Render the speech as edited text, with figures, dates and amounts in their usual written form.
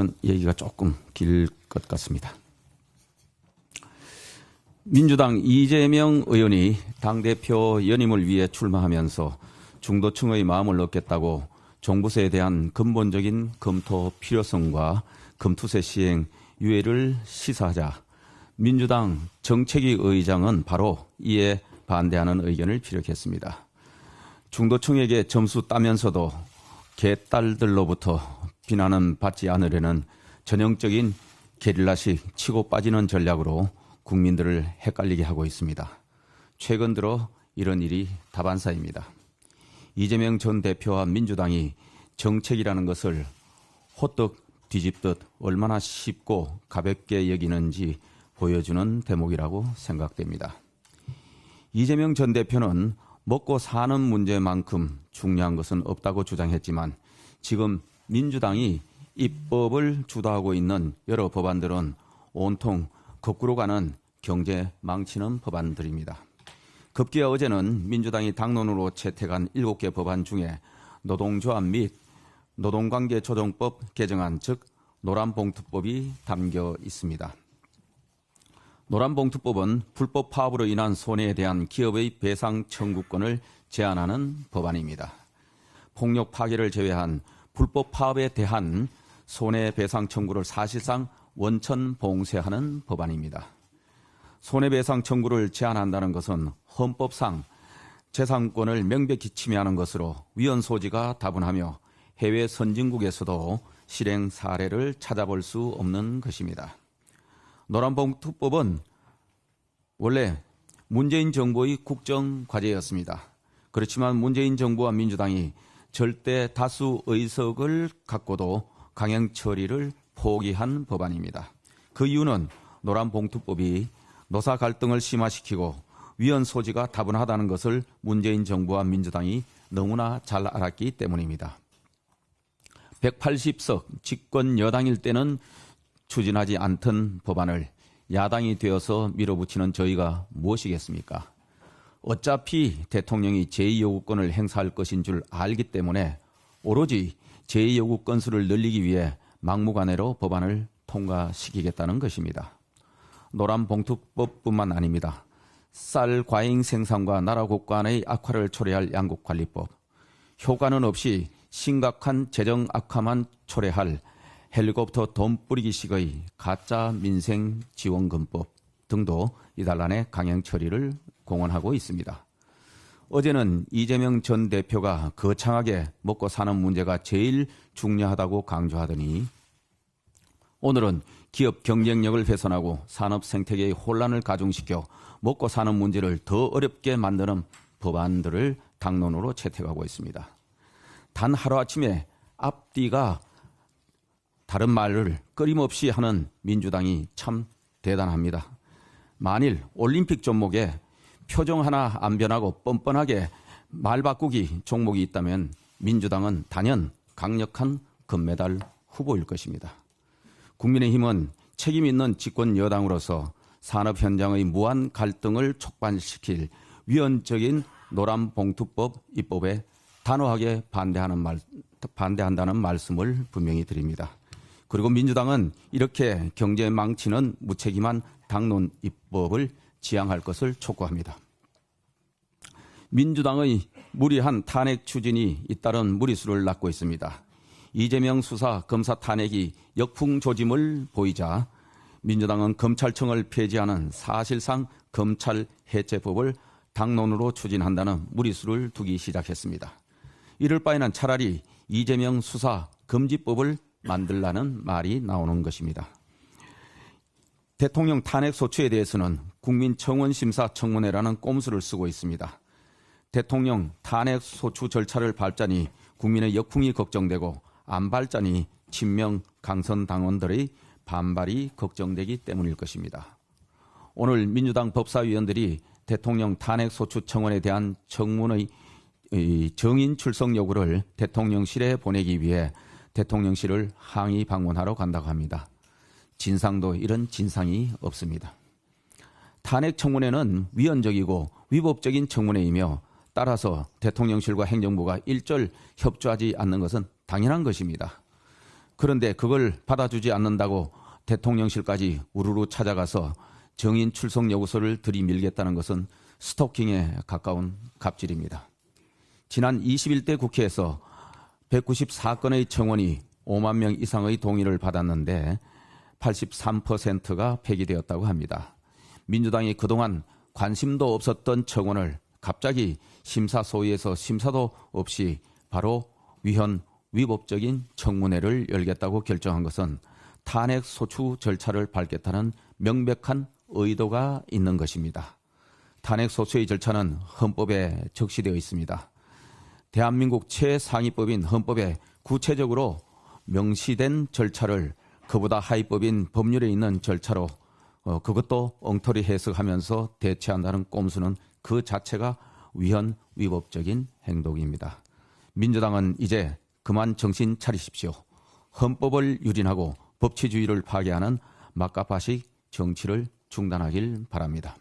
하면 얘기가 조금 길 것 같습니다. 민주당 이재명 의원이 당대표 연임을 위해 출마하면서 중도층의 마음을 얻겠다고 종부세에 대한 근본적인 검토 필요성과 금투세 시행 유예를 시사하자 민주당 정책위 의장은 바로 이에 반대하는 의견을 피력했습니다. 중도층에게 점수 따면서도 개딸들로부터 비난은 받지 않으려는 전형적인 게릴라식 치고 빠지는 전략으로 국민들을 헷갈리게 하고 있습니다. 최근 들어 이런 일이 다반사입니다. 이재명 전 대표와 민주당이 정책이라는 것을 호떡 뒤집듯 얼마나 쉽고 가볍게 여기는지 보여주는 대목이라고 생각됩니다. 이재명 전 대표는 먹고 사는 문제만큼 중요한 것은 없다고 주장했지만 지금 민주당이 입법을 주도하고 있는 여러 법안들은 온통 거꾸로 가는 경제 망치는 법안들입니다. 급기야 어제는 민주당이 당론으로 채택한 7개 법안 중에 노동조합 및 노동관계조정법 개정안, 즉 노란봉투법이 담겨 있습니다. 노란봉투법은 불법 파업으로 인한 손해에 대한 기업의 배상 청구권을 제한하는 법안입니다. 폭력 파괴를 제외한 불법 파업에 대한 손해배상 청구를 사실상 원천 봉쇄하는 법안입니다. 손해배상 청구를 제한한다는 것은 헌법상 재산권을 명백히 침해하는 것으로 위헌 소지가 다분하며 해외 선진국에서도 실행 사례를 찾아볼 수 없는 것입니다. 노란봉투법은 원래 문재인 정부의 국정과제였습니다. 그렇지만 문재인 정부와 민주당이 절대 다수 의석을 갖고도 강행 처리를 포기한 법안입니다. 그 이유는 노란봉투법이 노사 갈등을 심화시키고 위헌 소지가 다분하다는 것을 문재인 정부와 민주당이 너무나 잘 알았기 때문입니다. 180석 집권 여당일 때는 추진하지 않던 법안을 야당이 되어서 밀어붙이는 저희가 무엇이겠습니까? 어차피 대통령이 제2요구권을 행사할 것인 줄 알기 때문에 오로지 제2요구 건수를 늘리기 위해 막무가내로 법안을 통과시키겠다는 것입니다. 노란봉투법뿐만 아닙니다. 쌀 과잉 생산과 나라 국간의 악화를 초래할 양국관리법, 효과는 없이 심각한 재정 악화만 초래할 헬리콥터 돈 뿌리기식의 가짜 민생 지원금법 등도 이달란의 강행 처리를 공언하고 있습니다. 어제는 이재명 전 대표가 거창하게 먹고 사는 문제가 제일 중요하다고 강조하더니 오늘은 기업 경쟁력을 훼손하고 산업 생태계의 혼란을 가중시켜 먹고 사는 문제를 더 어렵게 만드는 법안들을 당론으로 채택하고 있습니다. 단 하루아침에 앞뒤가 다른 말을 끊임없이 하는 민주당이 참 대단합니다. 만일 올림픽 종목에 표정 하나 안 변하고 뻔뻔하게 말 바꾸기 종목이 있다면 민주당은 단연 강력한 금메달 후보일 것입니다. 국민의힘은 책임 있는 집권 여당으로서 산업 현장의 무한 갈등을 촉발시킬 위헌적인 노란봉투법 입법에 단호하게 반대한다는 말씀을 분명히 드립니다. 그리고 민주당은 이렇게 경제 망치는 무책임한 당론 입법을 지양할 것을 촉구합니다. 민주당의 무리한 탄핵 추진이 잇따른 무리수를 낳고 있습니다. 이재명 수사 검사 탄핵이 역풍조짐을 보이자 민주당은 검찰청을 폐지하는 사실상 검찰 해체법을 당론으로 추진한다는 무리수를 두기 시작했습니다. 이럴 바에는 차라리 이재명 수사 금지법을 만들라는 말이 나오는 것입니다. 대통령 탄핵 소추에 대해서는 국민청원심사청문회라는 꼼수를 쓰고 있습니다. 대통령 탄핵 소추 절차를 밟자니 국민의 역풍이 걱정되고 안 밟자니 친명 강선 당원들의 반발이 걱정되기 때문일 것입니다. 오늘 민주당 법사위원들이 대통령 탄핵 소추 청원에 대한 청문의 정인 출석 요구를 대통령실에 보내기 위해 대통령실을 항의 방문하러 간다고 합니다. 진상도 이런 진상이 없습니다. 탄핵 청문회는 위헌적이고 위법적인 청문회이며 따라서 대통령실과 행정부가 일절 협조하지 않는 것은 당연한 것입니다. 그런데 그걸 받아주지 않는다고 대통령실까지 우르르 찾아가서 정인 출석 요구서를 들이밀겠다는 것은 스토킹에 가까운 갑질입니다. 지난 21대 국회에서 194건의 청원이 5만 명 이상의 동의를 받았는데 83%가 폐기되었다고 합니다. 민주당이 그동안 관심도 없었던 청원을 갑자기 심사소위에서 심사도 없이 바로 위헌 위법적인 청문회를 열겠다고 결정한 것은 탄핵 소추 절차를 밟겠다는 명백한 의도가 있는 것입니다. 탄핵 소추의 절차는 헌법에 적시되어 있습니다. 대한민국 최상위법인 헌법에 구체적으로 명시된 절차를 그보다 하위법인 법률에 있는 절차로 그것도 엉터리 해석하면서 대체한다는 꼼수는 그 자체가 위헌 위법적인 행동입니다. 민주당은 이제 그만 정신 차리십시오. 헌법을 유린하고 법치주의를 파괴하는 막가파식 정치를 중단하길 바랍니다.